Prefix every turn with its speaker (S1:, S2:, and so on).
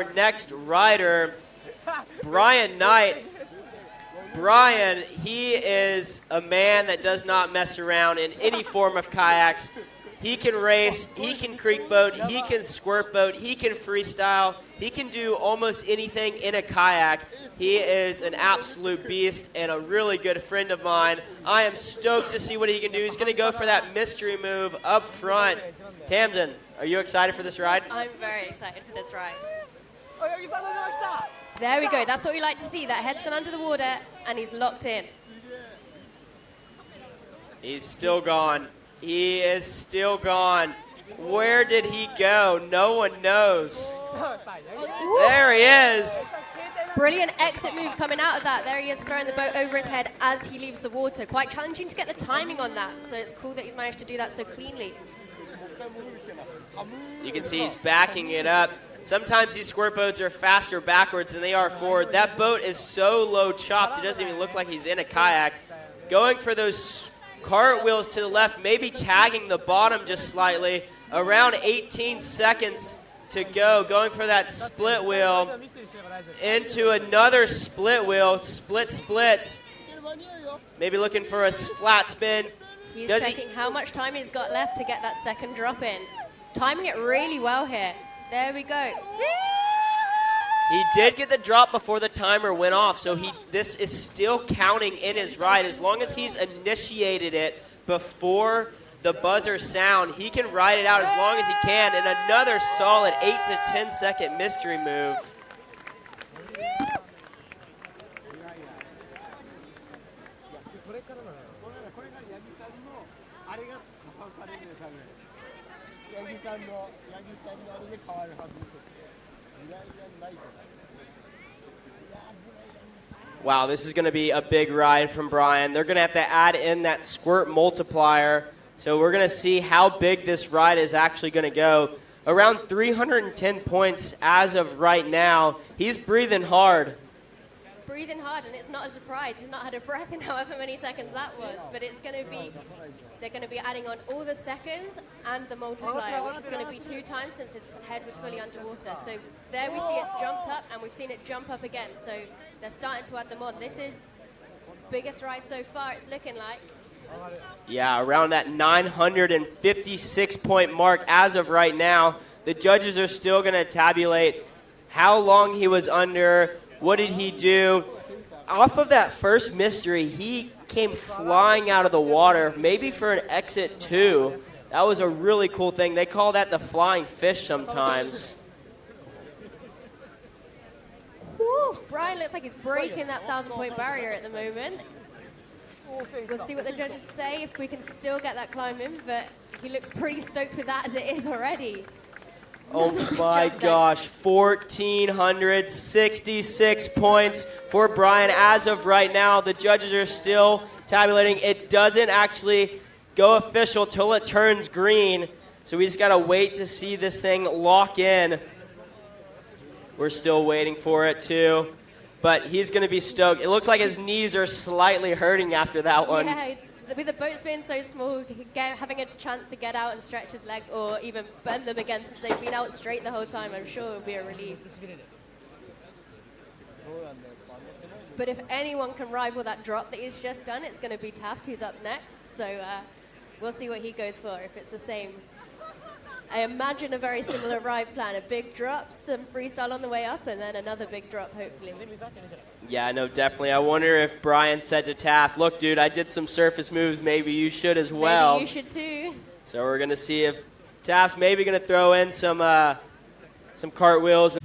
S1: Our next rider, Brian Knight. Brian, he is a man that does not mess around in any form of kayaks. He can race, he can creek boat, he can squirt boat, he can freestyle, he can do almost anything in a kayak. He is an absolute beast and a really good friend of mine. I am stoked to see what he can do. He's going to go for that mystery move up front. Tamsin, are you excited for this ride?
S2: I'm very excited for this ride. There we go. That's what we like to see. That head's gone under the water, and he's locked in.
S1: He's still gone. He is still gone. Where did he go? No one knows. There he is.
S2: Brilliant exit move coming out of that. There he is throwing the boat over his head as he leaves the water. Quite challenging to get the timing on that, so it's cool that he's managed to do that so cleanly.
S1: You can see he's backing it up. Sometimes these squirt boats are faster backwards than they are forward. That boat is so low chopped, it doesn't even look like he's in a kayak. Going for those cartwheels to the left, maybe tagging the bottom just slightly. Around 18 seconds to go. Going for that split wheel into another split wheel. Split. Maybe looking for a flat spin.
S2: He's checking how much time he's got left to get that second drop in. Timing it really well here. There we go.
S1: He did get the drop before the timer went off, so this is still counting in his ride. As long as he's initiated it before the buzzer sound, he can ride it out as long as he can. And another solid 8 to 10 second mystery move. Wow, this is going to be a big ride from Brian. They're going to have to add in that squirt multiplier. So we're going to see how big this ride is actually going to go. Around 310 points as of right now. He's breathing hard.
S2: He's breathing hard, and it's not a surprise. He's not had a breath in however many seconds that was. But it's going to be, they're going to be adding on all the seconds and the multiplier, which is going to be 2 times since his head was fully underwater. So there we see it jumped up, and we've seen it jump up again. So they're starting to add them on. This is the biggest ride so far, it's looking like.
S1: Yeah, around that 956 point mark as of right now. The judges are still going to tabulate how long he was under, what did he do. Off of that first mystery, he came flying out of the water, maybe for an exit 2. That was a really cool thing. They call that the flying fish sometimes.
S2: Woo. Brian looks like he's breaking that 1,000-point barrier at the moment. We'll see what the judges say, if we can still get that climb in, but he looks pretty stoked with that as it is already.
S1: Oh my gosh, 1,466 points for Brian as of right now. The judges are still tabulating. It doesn't actually go official till it turns green, so we just got to wait to see this thing lock in. We're still waiting for it too. But he's going to be stoked. It looks like his knees are slightly hurting after that one.
S2: Yeah, with the boats being so small, having a chance to get out and stretch his legs or even bend them again since they've been out straight the whole time, I'm sure it will be a relief. But if anyone can rival that drop that he's just done, it's going to be Taft, who's up next. So we'll see what he goes for, if it's the same. I imagine a very similar ride plan, a big drop, some freestyle on the way up, and then another big drop, hopefully.
S1: Yeah, no, definitely. I wonder if Brian said to Taft, look, dude, I did some surface moves. Maybe you should as well.
S2: Maybe you should too.
S1: So we're going to see if Taft's maybe going to throw in some cartwheels.